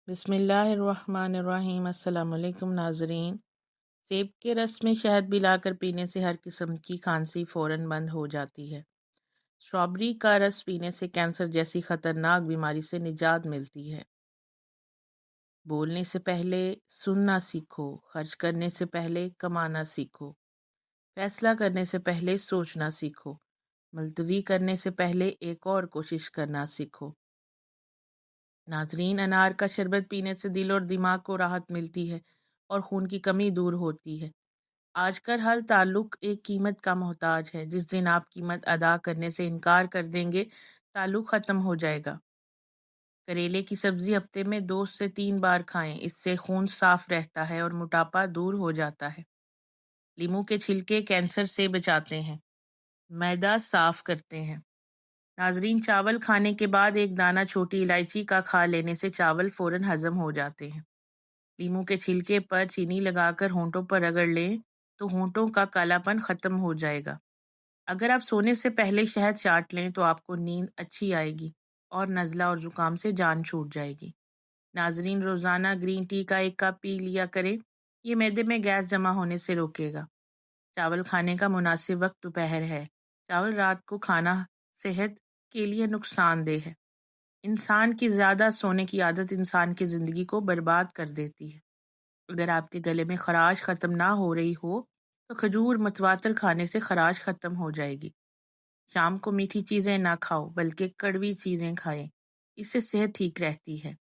بسم اللہ الرحمن الرحیم۔ السلام علیکم ناظرین۔ سیب کے رس میں شہد ملا کر پینے سے ہر قسم کی کھانسی فوراً بند ہو جاتی ہے۔ اسٹرابری کا رس پینے سے کینسر جیسی خطرناک بیماری سے نجات ملتی ہے۔ بولنے سے پہلے سننا سیکھو، خرچ کرنے سے پہلے کمانا سیکھو، فیصلہ کرنے سے پہلے سوچنا سیکھو، ملتوی کرنے سے پہلے ایک اور کوشش کرنا سیکھو۔ ناظرین، انار کا شربت پینے سے دل اور دماغ کو راحت ملتی ہے اور خون کی کمی دور ہوتی ہے۔ آج کل ہر تعلق ایک قیمت کا محتاج ہے۔ جس دن آپ قیمت ادا کرنے سے انکار کر دیں گے، تعلق ختم ہو جائے گا۔ کریلے کی سبزی ہفتے میں 2 سے 3 بار کھائیں، اس سے خون صاف رہتا ہے اور موٹاپا دور ہو جاتا ہے۔ لیموں کے چھلکے کینسر سے بچاتے ہیں، معدہ صاف کرتے ہیں۔ ناظرین، چاول کھانے کے بعد ایک دانہ چھوٹی الائچی کا کھا لینے سے چاول فوراً ہضم ہو جاتے ہیں۔ لیموں کے چھلکے پر چینی لگا کر ہونٹوں پر رگڑ لیں تو ہونٹوں کا کالا پن ختم ہو جائے گا۔ اگر آپ سونے سے پہلے شہد چاٹ لیں تو آپ کو نیند اچھی آئے گی اور نزلہ اور زکام سے جان چھوٹ جائے گی۔ ناظرین، روزانہ گرین ٹی کا 1 کپ پی لیا کریں، یہ معدے میں گیس جمع ہونے سے روکے گا۔ چاول کھانے کا مناسب وقت دوپہر ہے۔ چاول رات کو کھانا صحت کے لیے نقصان دہ ہے۔ انسان کی زیادہ سونے کی عادت انسان کی زندگی کو برباد کر دیتی ہے۔ اگر آپ کے گلے میں خراش ختم نہ ہو رہی ہو تو کھجور متواتر کھانے سے خراش ختم ہو جائے گی۔ شام کو میٹھی چیزیں نہ کھاؤ بلکہ کڑوی چیزیں کھائیں، اس سے صحت ٹھیک رہتی ہے۔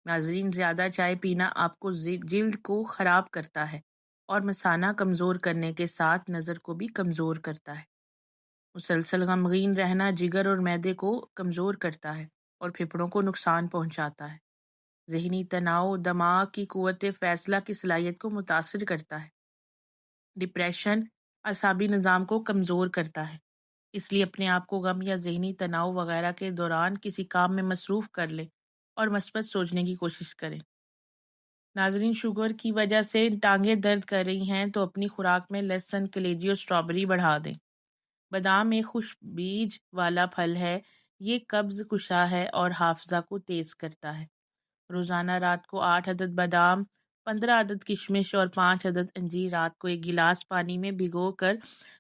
ناظرین، زیادہ چائے پینا آپ کو جلد کو خراب کرتا ہے اور مثانہ کمزور کرنے کے ساتھ نظر کو بھی کمزور کرتا ہے۔ مسلسل غمگین رہنا جگر اور معدے کو کمزور کرتا ہے اور پھیپھڑوں کو نقصان پہنچاتا ہے۔ ذہنی تناؤ دماغ کی قوت فیصلہ کی صلاحیت کو متاثر کرتا ہے۔ ڈپریشن اعصابی نظام کو کمزور کرتا ہے۔ اس لیے اپنے آپ کو غم یا ذہنی تناؤ وغیرہ کے دوران کسی کام میں مصروف کر لیں اور مثبت سوچنے کی کوشش کریں۔ ناظرین، شوگر کی وجہ سے ٹانگیں درد کر رہی ہیں تو اپنی خوراک میں لہسن، کلیجی اور اسٹرابری بڑھا دیں۔ بادام ایک خوش بیج والا پھل ہے، یہ قبض کشا ہے اور حافظہ کو تیز کرتا ہے۔ روزانہ رات کو 8 عدد بادام، 15 عدد کشمش اور 5 عدد انجیر رات کو 1 گلاس پانی میں بھگو کر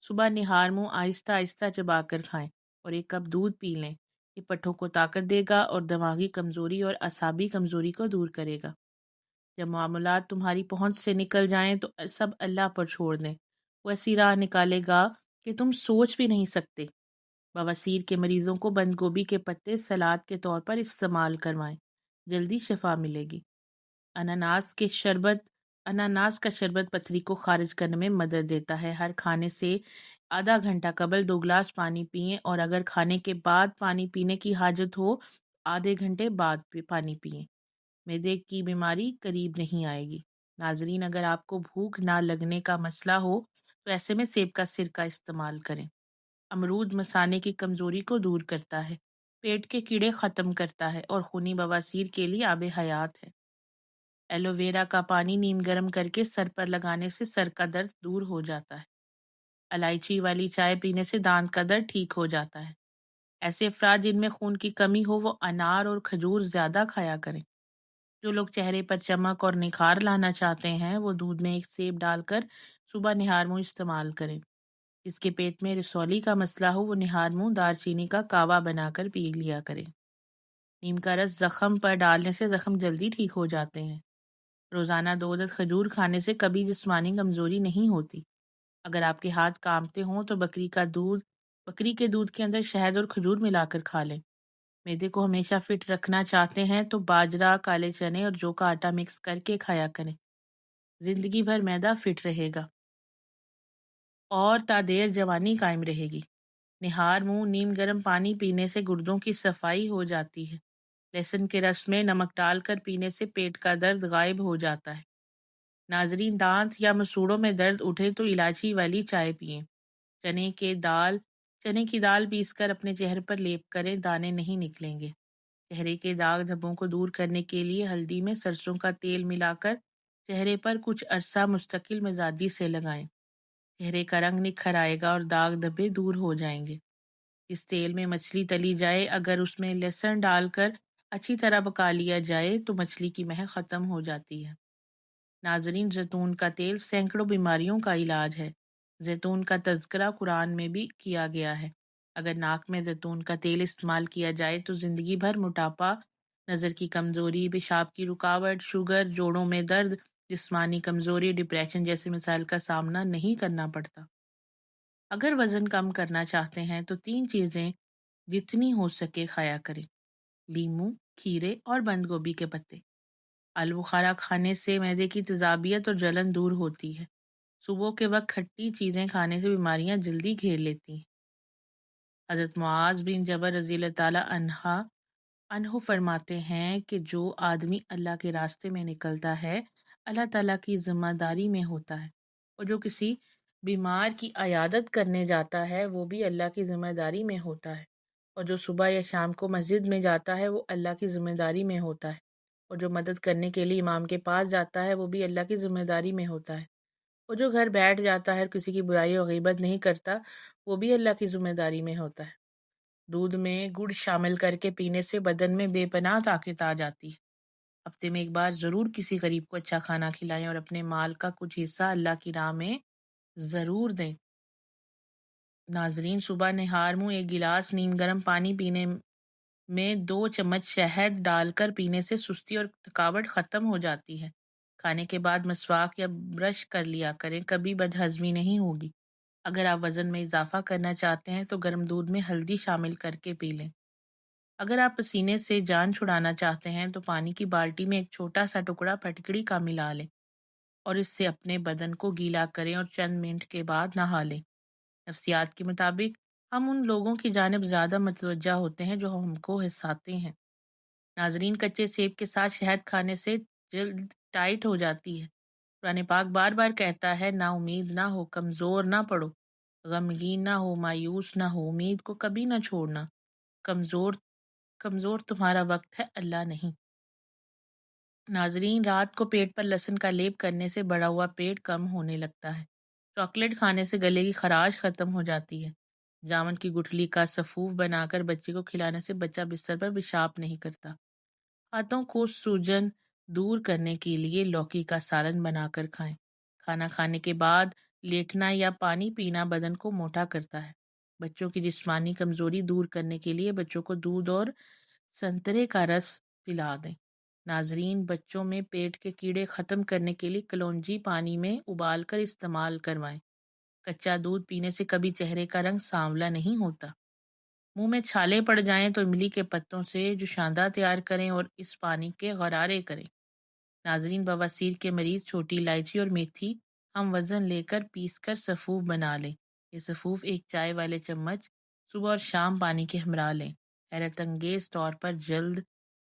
صبح نہار منہ آہستہ آہستہ چبا کر کھائیں اور 1 کپ دودھ پی لیں۔ یہ پٹھوں کو طاقت دے گا اور دماغی کمزوری اور اعصابی کمزوری کو دور کرے گا۔ جب معاملات تمہاری پہنچ سے نکل جائیں تو سب اللہ پر چھوڑ دیں، وہ ایسی راہ نکالے گا کہ تم سوچ بھی نہیں سکتے۔ بواسیر کے مریضوں کو بند گوبھی کے پتے سلاد کے طور پر استعمال کروائیں، جلدی شفا ملے گی۔ اناناس کا شربت پتھری کو خارج کرنے میں مدد دیتا ہے۔ ہر کھانے سے آدھا گھنٹہ قبل 2 گلاس پانی پئیں اور اگر کھانے کے بعد پانی پینے کی حاجت ہو آدھے گھنٹے بعد پانی پئیں۔ معدے کی بیماری قریب نہیں آئے گی۔ ناظرین، اگر آپ کو بھوک نہ لگنے کا مسئلہ ہو تو ایسے میں سیب کا سرکہ استعمال کریں۔ امرود مثانے کی کمزوری کو دور کرتا ہے، پیٹ کے کیڑے ختم کرتا ہے اور خونی بواسیر کے لیے آب حیات ہے۔ ایلو ویرا کا پانی نیم گرم کر کے سر پر لگانے سے سر کا درد دور ہو جاتا ہے۔ الائچی والی چائے پینے سے دانت کا درد ٹھیک ہو جاتا ہے۔ ایسے افراد جن میں خون کی کمی ہو وہ انار اور کھجور زیادہ کھایا کریں۔ جو لوگ چہرے پر چمک اور نکھار لانا چاہتے ہیں وہ دودھ میں 1 سیب ڈال کر صبح نہار منہ استعمال کریں۔ جس کے پیٹ میں رسولی کا مسئلہ ہو وہ نہار منہ دار چینی کا کہوہ بنا کر پی لیا کریں۔ نیم کا رس زخم پر ڈالنے سے زخم جلدی ٹھیک ہو جاتے ہیں۔ روزانہ 2 عدد کھجور کھانے سے کبھی جسمانی کمزوری نہیں ہوتی۔ اگر آپ کے ہاتھ کانپتے ہوں تو بکری کے دودھ کے اندر شہد اور کھجور ملا کر کھا لیں۔ معدے کو ہمیشہ فٹ رکھنا چاہتے ہیں تو باجرہ، کالے چنے اور جو کا آٹا مکس کر کے کھایا کریں۔ زندگی بھر معدہ فٹ رہے گا اور تا دیر جوانی قائم رہے گی۔ نہار منہ نیم گرم پانی پینے سے گردوں کی صفائی ہو جاتی ہے۔ لہسن کے رس میں نمک ڈال کر پینے سے پیٹ کا درد غائب ہو جاتا ہے۔ ناظرین، دانت یا مسوڑوں میں درد اٹھے تو الائچی والی چائے پئیں۔ چنے کی دال پیس کر اپنے چہرے پر لیپ کریں، دانے نہیں نکلیں گے۔ چہرے کے داغ دھبوں کو دور کرنے کے لیے ہلدی میں سرسوں کا تیل ملا کر چہرے پر کچھ عرصہ مستقل مزاجی سے لگائیں۔ چہرے کا رنگ نکھر آئے گا اور داغ دھبے دور ہو جائیں گے۔ اس تیل میں مچھلی تلی جائے، اگر اس میں لہسن ڈال کر اچھی طرح پکا لیا جائے تو مچھلی کی مہک ختم ہو جاتی ہے۔ ناظرین، زیتون کا تیل سینکڑوں بیماریوں کا علاج ہے۔ زیتون کا تذکرہ قرآن میں بھی کیا گیا ہے۔ اگر ناک میں زیتون کا تیل استعمال کیا جائے تو زندگی بھر موٹاپا، نظر کی کمزوری، پیشاب کی رکاوٹ، شوگر، جوڑوں میں درد، جسمانی کمزوری، ڈپریشن جیسے مسائل کا سامنا نہیں کرنا پڑتا۔ اگر وزن کم کرنا چاہتے ہیں تو 3 چیزیں جتنی ہو سکے کھایا کریں: لیموں، کھیرے اور بند گوبھی کے پتے۔ آلو بخارا کھانے سے معدے کی تیزابیت اور جلن دور ہوتی ہے۔ صبح کے وقت کھٹی چیزیں کھانے سے بیماریاں جلدی گھیر لیتی ہیں۔ حضرت معاذ بن جبل رضی اللہ تعالیٰ عنہ فرماتے ہیں کہ جو آدمی اللہ کے راستے میں نکلتا ہے اللہ تعالیٰ کی ذمہ داری میں ہوتا ہے، اور جو کسی بیمار کی عیادت کرنے جاتا ہے وہ بھی اللہ کی ذمہ داری میں ہوتا ہے، اور جو صبح یا شام کو مسجد میں جاتا ہے وہ اللہ کی ذمہ داری میں ہوتا ہے، اور جو مدد کرنے کے لیے امام کے پاس جاتا ہے وہ بھی اللہ کی ذمہ داری میں ہوتا ہے، اور جو گھر بیٹھ جاتا ہے اور کسی کی برائی و غیبت نہیں کرتا وہ بھی اللہ کی ذمہ داری میں ہوتا ہے۔ دودھ میں گڑ شامل کر کے پینے سے بدن میں بے پناہ طاقت آ جاتی ہے۔ ہفتے میں ایک بار ضرور کسی غریب کو اچھا کھانا کھلائیں اور اپنے مال کا کچھ حصہ اللہ کی راہ میں ضرور دیں۔ ناظرین، صبح نہار منہ ایک گلاس نیم گرم پانی پینے میں 2 چمچ شہد ڈال کر پینے سے سستی اور تھکاوٹ ختم ہو جاتی ہے۔ کھانے کے بعد مسواک یا برش کر لیا کریں، کبھی بدہضمی نہیں ہوگی۔ اگر آپ وزن میں اضافہ کرنا چاہتے ہیں تو گرم دودھ میں ہلدی شامل کر کے پی لیں۔ اگر آپ پسینے سے جان چھڑانا چاہتے ہیں تو پانی کی بالٹی میں ایک چھوٹا سا ٹکڑا پھٹکڑی کا ملا لیں اور اس سے اپنے بدن کو گیلا کریں اور چند منٹ کے بعد نہا لیں۔ نفسیات کے مطابق ہم ان لوگوں کی جانب زیادہ متوجہ ہوتے ہیں جو ہم کو ہنساتے ہیں۔ ناظرین، کچے سیب کے ساتھ شہد کھانے سے جلد ٹائٹ ہو جاتی ہے۔ قرآن پاک بار بار کہتا ہے نا امید نہ ہو، کمزور نہ پڑو، غمگین نہ ہو، مایوس نہ ہو، امید کو کبھی نہ چھوڑنا۔ کمزور کمزور تمہارا وقت ہے، اللہ نہیں۔ ناظرین، رات کو پیٹ پر لہسن کا لیپ کرنے سے بڑا ہوا پیٹ کم ہونے لگتا ہے۔ چاکلیٹ کھانے سے گلے کی خراش ختم ہو جاتی ہے۔ جامن کی گٹھلی کا سفوف بنا کر بچے کو کھلانے سے بچہ بستر پر پیشاب نہیں کرتا۔ ہاتھوں کو سوجن دور کرنے کے لیے لوکی کا سالن بنا کر کھائیں۔ کھانا کھانے کے بعد لیٹنا یا پانی پینا بدن کو موٹا کرتا ہے۔ بچوں کی جسمانی کمزوری دور کرنے کے لیے بچوں کو دودھ اور سنترے کا رس پلا دیں۔ ناظرین، بچوں میں پیٹ کے کیڑے ختم کرنے کے لیے کلونجی پانی میں ابال کر استعمال کروائیں۔ کچا دودھ پینے سے کبھی چہرے کا رنگ سانولا نہیں ہوتا۔ منہ میں چھالے پڑ جائیں تو املی کے پتوں سے جوشاندہ تیار کریں اور اس پانی کے غرارے کریں۔ ناظرین، بواسیر کے مریض چھوٹی الائچی اور میتھی ہم وزن لے کر پیس کر سفوف بنا لیں۔ یہ سفوف ایک چائے والے چمچ صبح اور شام پانی کے ہمراہ لیں۔ حیرت انگیز طور پر جلد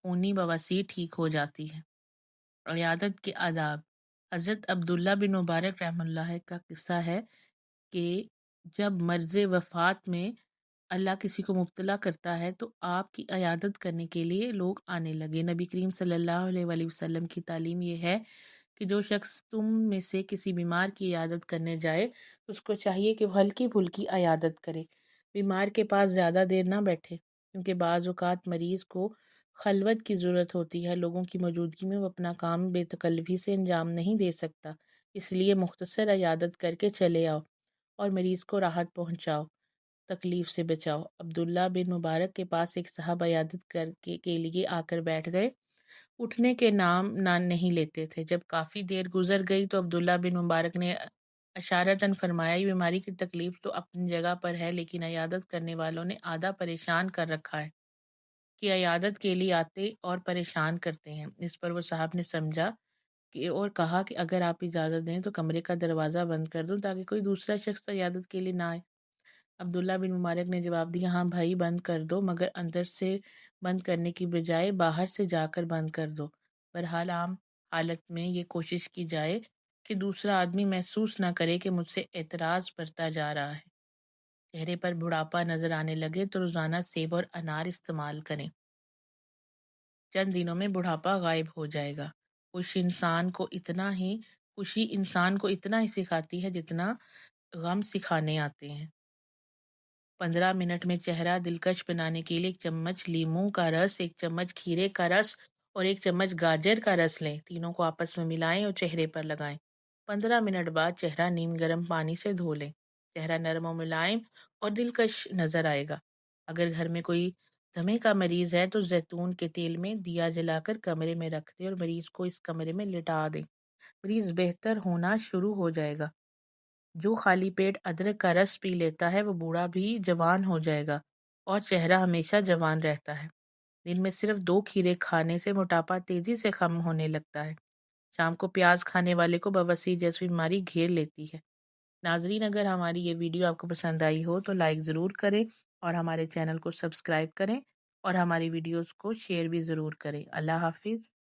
خونی بواسیر ٹھیک ہو جاتی ہے۔ عیادت کے آداب۔ حضرت عبداللہ بن مبارک رحمہ اللہ کا قصہ ہے کہ جب مرض وفات میں اللہ کسی کو مبتلا کرتا ہے تو آپ کی عیادت کرنے کے لیے لوگ آنے لگے۔ نبی کریم صلی اللہ علیہ وآلہ وسلم کی تعلیم یہ ہے کہ جو شخص تم میں سے کسی بیمار کی عیادت کرنے جائے اس کو چاہیے کہ وہ ہلکی پھلکی عیادت کرے، بیمار کے پاس زیادہ دیر نہ بیٹھے، کیونکہ بعض اوقات مریض کو خلوت کی ضرورت ہوتی ہے، لوگوں کی موجودگی میں وہ اپنا کام بے تکلفی سے انجام نہیں دے سکتا، اس لیے مختصر عیادت کر کے چلے آؤ اور مریض کو راحت پہنچاؤ، تکلیف سے بچاؤ۔ عبداللہ بن مبارک کے پاس ایک صاحب عیادت کے لیے آ کر بیٹھ گئے، اٹھنے کے نام نہیں لیتے تھے۔ جب کافی دیر گزر گئی تو عبداللہ بن مبارک نے اشارتاً فرمایا، یہ بیماری کی تکلیف تو اپنی جگہ پر ہے لیکن عیادت کرنے والوں نے آدھا پریشان کر رکھا ہے کہ عیادت کے لیے آتے اور پریشان کرتے ہیں۔ اس پر وہ صاحب نے سمجھا اور کہا کہ اگر آپ اجازت دیں تو کمرے کا دروازہ بند کر دوں تاکہ کوئی دوسرا شخص عیادت کے لیے نہ آئے۔ عبداللہ بن مبارک نے جواب دیا، ہاں بھائی بند کر دو، مگر اندر سے بند کرنے کی بجائے باہر سے جا کر بند کر دو۔ بہرحال عام حالت میں یہ کوشش کی جائے کہ دوسرا آدمی محسوس نہ کرے کہ مجھ سے اعتراض برتا جا رہا ہے۔ چہرے پر بڑھاپا نظر آنے لگے تو روزانہ سیب اور انار استعمال کریں، چند دنوں میں بڑھاپا غائب ہو جائے گا۔ خوشی انسان کو اتنا ہی سکھاتی ہے جتنا غم سکھانے آتے ہیں۔ 15 منٹ میں چہرہ دلکش بنانے کے لیے 1 چمچ لیموں کا رس، 1 چمچ کھیرے کا رس اور 1 چمچ گاجر کا رس لیں۔ تینوں کو آپس میں ملائیں اور چہرے پر لگائیں۔ 15 منٹ بعد چہرہ نیم گرم پانی سے دھو لیں۔ چہرہ نرم و ملائم اور دلکش نظر آئے گا۔ اگر گھر میں کوئی دمے کا مریض ہے تو زیتون کے تیل میں دیا جلا کر کمرے میں رکھ دیں اور مریض کو اس کمرے میں لٹا دیں۔ مریض بہتر ہونا شروع ہو جائے گا۔ جو خالی پیٹ ادرک کا رس پی لیتا ہے وہ بوڑھا بھی جوان ہو جائے گا اور چہرہ ہمیشہ جوان رہتا ہے۔ دن میں صرف 2 کھیرے کھانے سے موٹاپا تیزی سے کم ہونے لگتا ہے۔ شام کو پیاز کھانے والے کو بواسیر جیسی بیماری گھیر لیتی ہے۔ ناظرین، اگر ہماری یہ ویڈیو آپ کو پسند آئی ہو تو لائک ضرور کریں اور ہمارے چینل کو سبسکرائب کریں اور ہماری ویڈیوز کو شیئر بھی ضرور کریں۔ اللہ حافظ۔